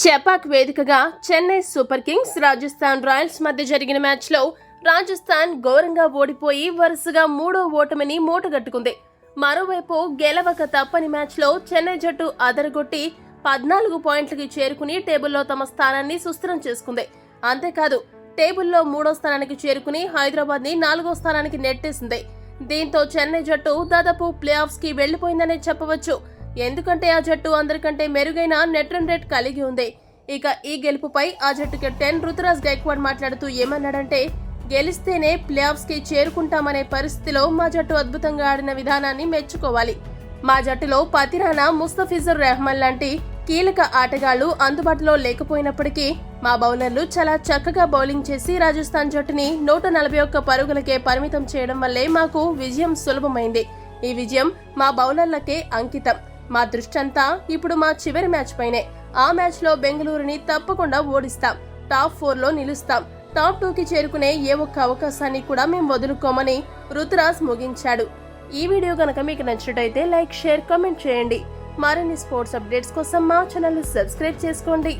చెపాక్ వేదికగా Chennai super Kings Rajasthan Royals మధ్య జరిగిన మ్యాచ్లో రాజస్థాన్ ఘోరంగా ఓడిపోయి వరుసగా మూడో ఓటమిని మూటగట్టుకుంది. మరోవైపు గెలవక తప్పని మ్యాచ్లో చెన్నై జట్టు అదరగొట్టి 14 పాయింట్లకి చేరుకుని టేబుల్లో తమ స్థానాన్ని సుస్థిరం చేసుకుంది. అంతేకాదు టేబుల్లో 3వ స్థానానికి చేరుకుని హైదరాబాద్ ని 4వ స్థానానికి నెట్టేసింది. దీంతో చెన్నై జట్టు దాదాపు ప్లే ఆఫ్స్ కి వెళ్లిపోయిందనే చెప్పవచ్చు. ఎందుకంటే ఆ జట్టు అందరికంటే మెరుగైన నెట్ రన్ రేట్ కలిగి ఉంది. ఇక ఈ గెలుపుపై ఆ జట్టు కెప్టెన్ రుతురాజ్ గైక్వాడ్ మాట్లాడుతూ ఏమన్నాడంటే, గెలిస్తేనే ప్లే ఆఫ్స్ కి చేరుకుంటామనే పరిస్థితిలో మా జట్టు అద్భుతంగా ఆడిన విధానాన్ని మెచ్చుకోవాలి. మా జట్టులో పతిరానా, ముస్తఫిజుర్ రెహమాన్ లాంటి కీలక ఆటగాళ్లు అందుబాటులో లేకపోయినప్పటికీ మా బౌలర్లు చాలా చక్కగా బౌలింగ్ చేసి రాజస్థాన్ జట్టుని 141 పరుగులకే పరిమితం చేయడం వల్లే మాకు విజయం సులభమైంది. ఈ విజయం మా బౌలర్లకే అంకితం. మా దృష్టంతా ఇప్పుడు మా చివరి మ్యాచ్ పైనే. ఆ మ్యాచ్ లో బెంగళూరుని తప్పకుండా ఓడిస్తాం. టాప్ 4లో నిలుస్తాం. టాప్ 2కి చేరుకునే ఏ ఒక్క అవకాశాన్ని కూడా మేము వదులుకోమని రుతురాజ్ ముగించాడు. ఈ వీడియో గనక మీకు నచ్చినట్టయితే లైక్, షేర్, కామెంట్ చేయండి. మరిన్ని స్పోర్ట్స్ అప్డేట్స్ కోసం మా ఛానల్ ని సబ్స్క్రైబ్ చేసుకోండి.